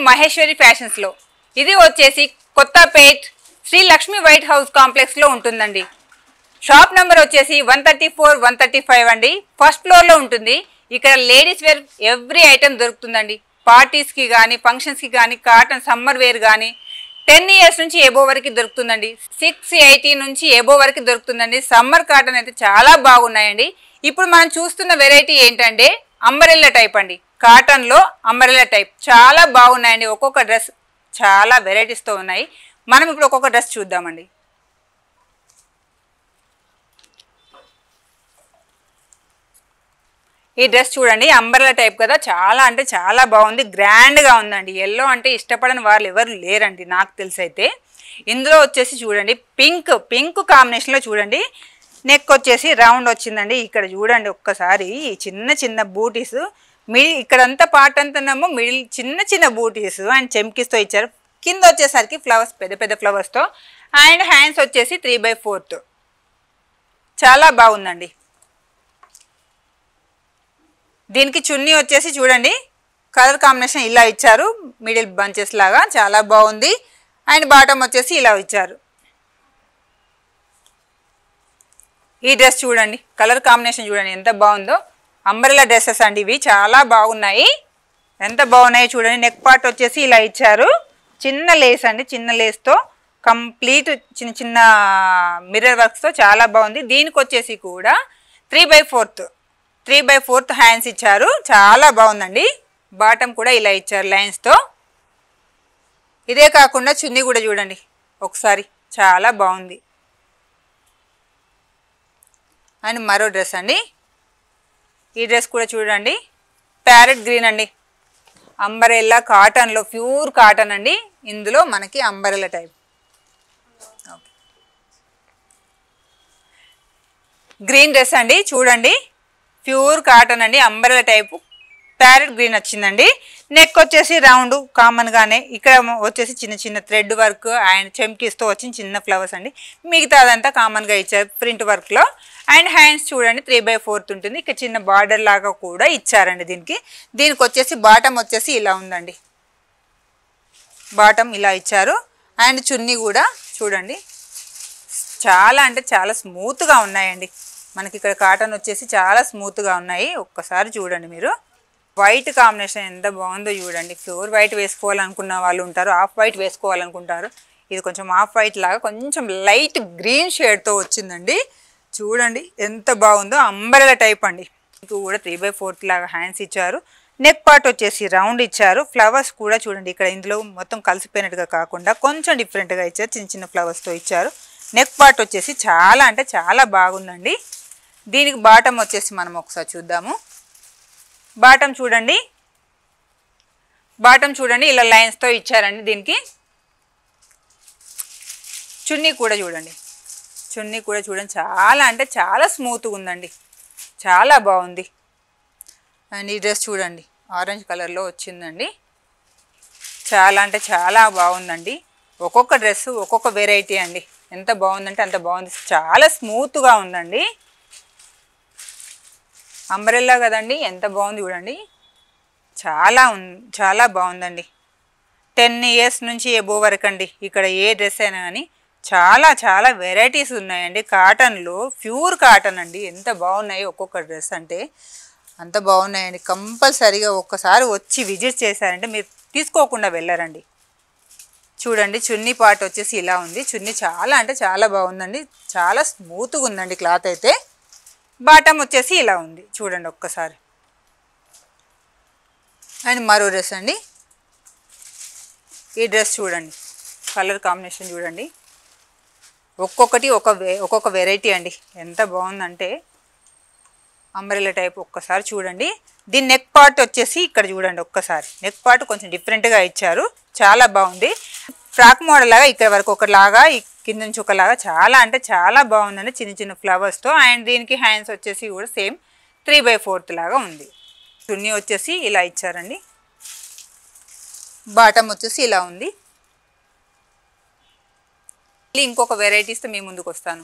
Maheshwari fashions లో. ఇది వచ్చేసి Kothapet Shri Lakshmi white house complex లో ఉంటుందండి. షాప్ నెంబర్ వచ్చేసి 134, 135 అండి. ఫస్ట్ ఫ్లోర్ లో ఉంటుంది. ఇక్కడ లేడీస్ వేర్ ఎవ్రీ ఐటమ్ దొరుకుతుందండి. పార్టీస్ కి కానీ ఫంక్షన్స్ కి కానీ కాటన్ సమ్మర్ వేర్ కానీ 10 years నుంచి ఎబో వరకు దొరుకుతుందండి. 680 నుంచి ఎబో వరకు దొరుకుతుందండి. సమ్మర్ కాటన్ అయితే చాలా బాగున్నాయండి. ఇప్పుడు మనం చూస్తున్న వెరైటీ ఏంటంటే అంబరెల్లా టైప్ అండి. కాటన్ లో అంబరెల్లా టైప్ చాలా బాగున్నాయండి. ఒక్కొక్క డ్రెస్ చాలా వెరైటీస్ తో ఉన్నాయి. మనం ఇప్పుడు ఒక్కొక్క డ్రెస్ చూద్దామండి. ఈ డ్రెస్ చూడండి, అంబరెల్లా టైప్ కదా, చాలా అంటే చాలా బాగుంది. గ్రాండ్గా ఉందండి. ఎల్లో అంటే ఇష్టపడని వాళ్ళు ఎవరు లేరండి నాకు తెలిసి అయితే. ఇందులో వచ్చేసి చూడండి పింక్ కాంబినేషన్లో చూడండి. నెక్ వచ్చేసి రౌండ్ వచ్చిందండి. ఇక్కడ చూడండి ఒక్కసారి చిన్న చిన్న బూటీస్, ఇక్కడంతా పార్ట్ అంతానేమో మిడిల్ చిన్న బూటీస్ అండ్ చెమ్కిస్తో ఇచ్చారు. కింద వచ్చేసరికి ఫ్లవర్స్ పెద్ద ఫ్లవర్స్తో అండ్ హ్యాండ్స్ వచ్చేసి 3/4. చాలా బాగుందండి. దీనికి చున్నీ వచ్చేసి చూడండి కలర్ కాంబినేషన్ ఇలా ఇచ్చారు, మిడిల్ బంచెస్ లాగా చాలా బాగుంది. అండ్ బాటమ్ వచ్చేసి ఇలా ఇచ్చారు. ఈ డ్రెస్ చూడండి, కలర్ కాంబినేషన్ చూడండి ఎంత బాగుందో. అంబరెల్లా డ్రెస్సెస్ అండి ఇవి, చాలా బాగున్నాయి. ఎంత బాగున్నాయి చూడండి. నెక్ పార్ట్ వచ్చేసి ఇలా ఇచ్చారు. చిన్న లేస్ అండి, చిన్న లేస్తో కంప్లీట్ చిన్న మిర్రర్ వర్క్స్తో చాలా బాగుంది. దీనికి వచ్చేసి కూడా 3/4 హ్యాండ్స్ ఇచ్చారు. చాలా బాగుందండి. బాటమ్ కూడా ఇలా ఇచ్చారు లైన్స్తో. ఇదే కాకుండా చున్నీ కూడా చూడండి ఒకసారి, చాలా బాగుంది. అండ్ మరో డ్రెస్ అండి. ఈ డ్రెస్ కూడా చూడండి, ప్యారెట్ గ్రీన్ అండి. అంబరెల్లా కాటన్లో, ప్యూర్ కాటన్ అండి. ఇందులో మనకి అంబరెల్లా టైప్ గ్రీన్ డ్రెస్ అండి. చూడండి ప్యూర్ కాటన్ అండి, అంబరెల్లా టైపు ప్యారెట్ గ్రీన్ వచ్చిందండి. నెక్ వచ్చేసి రౌండ్ కామన్గానే, ఇక్కడ వచ్చేసి చిన్న థ్రెడ్ వర్క్ అండ్ చెమ్కీస్తో వచ్చిన చిన్న ఫ్లవర్స్ అండి. మిగతా అదంతా కామన్గా ఇచ్చారు ప్రింట్ వర్క్లో. అండ్ హ్యాండ్స్ చూడండి 3/4 ఉంటుంది. ఇక్కడ చిన్న బార్డర్ లాగా కూడా ఇచ్చారండి. దీనికి వచ్చేసి బాటమ్ వచ్చేసి ఇలా ఉందండి. బాటమ్ ఇలా ఇచ్చారు. అండ్ చున్నీ కూడా చూడండి చాలా అంటే చాలా స్మూత్గా ఉన్నాయండి. మనకి ఇక్కడ కాటన్ వచ్చేసి చాలా స్మూత్గా ఉన్నాయి. ఒక్కసారి చూడండి మీరు. వైట్ కాంబినేషన్ ఎంత బాగుందో చూడండి. ప్యూర్ వైట్ వేసుకోవాలనుకున్న వాళ్ళు ఉంటారు, ఆఫ్ వైట్ వేసుకోవాలనుకుంటారు. ఇది కొంచెం ఆఫ్ వైట్ లాగా కొంచెం లైట్ గ్రీన్ షేడ్తో వచ్చిందండి. చూడండి ఎంత బాగుందో. అంబరెల్లా టైప్ అండి. మీకు కూడా 3/4 లాగా హ్యాండ్స్ ఇచ్చారు. నెక్ పార్ట్ వచ్చేసి రౌండ్ ఇచ్చారు. ఫ్లవర్స్ కూడా చూడండి ఇక్కడ ఇందులో మొత్తం కలిసిపోయినట్టుగా కాకుండా కొంచెం డిఫరెంట్గా ఇచ్చారు. చిన్న ఫ్లవర్స్తో ఇచ్చారు. నెక్ పార్ట్ వచ్చేసి చాలా అంటే చాలా బాగుందండి. దీనికి బాటమ్ వచ్చేసి మనం ఒకసారి చూద్దాము. బాటమ్ చూడండి ఇలా లైన్స్తో ఇచ్చారండి. దీనికి చున్నీ కూడా చూడండి చాలా అంటే చాలా స్మూత్గా ఉందండి. చాలా బాగుంది. అండ్ ఈ డ్రెస్ చూడండి ఆరెంజ్ కలర్లో వచ్చిందండి. చాలా అంటే చాలా బాగుందండి. ఒక్కొక్క డ్రెస్ ఒక్కొక్క వెరైటీ అండి. ఎంత బాగుందంటే అంత బాగుంది. చాలా స్మూత్గా ఉందండి. అంబరెల్లా కదండి, ఎంత బాగుంది చూడండి. చాలా బాగుందండి. 10 years నుంచి ఎబో వరకు అండి. ఇక్కడ ఏ డ్రెస్ అయినా కానీ చాలా వెరైటీస్ ఉన్నాయండి. కాటన్లో ప్యూర్ కాటన్ అండి. ఎంత బాగున్నాయి ఒక్కొక్క డ్రెస్ అంటే అంత బాగున్నాయండి. కంపల్సరీగా ఒక్కసారి వచ్చి విజిట్ చేశారంటే మీరు తీసుకోకుండా వెళ్ళారండి. చూడండి చున్నీ పార్ట్ వచ్చేసి ఇలా ఉంది. చున్నీ చాలా అంటే చాలా బాగుందండి. చాలా స్మూత్గా ఉందండి క్లాత్ అయితే. బాటమ్ వచ్చేసి ఇలా ఉంది చూడండి ఒక్కసారి. అండ్ మరో డ్రెస్ అండి. ఈ డ్రెస్ చూడండి, కలర్ కాంబినేషన్ చూడండి. ఒక్కొక్కటి ఒక్కొక్క వెరైటీ అండి. ఎంత బాగుందంటే అంబ్రెల్లా టైప్. ఒక్కసారి చూడండి. దీని నెక్ పార్ట్ వచ్చేసి ఇక్కడ చూడండి ఒక్కసారి. నెక్ పార్ట్ కొంచెం డిఫరెంట్గా ఇచ్చారు. చాలా బాగుంది. ఫ్రాక్ మోడల్ లాగా ఇక్కడ వరకు ఒకలాగా, కింద నుంచి ఒకలాగా చాలా అంటే చాలా బాగుందండి. చిన్న ఫ్లవర్స్తో. అండ్ దీనికి హ్యాండ్స్ వచ్చేసి కూడా సేమ్ 3/4 లాగా ఉంది. చున్నీ వచ్చేసి ఇలా ఇచ్చారండి. బాటమ్ వచ్చేసి ఇలా ఉంది. ఇంకొక వెరైటీస్తో మీ ముందుకు వస్తాను.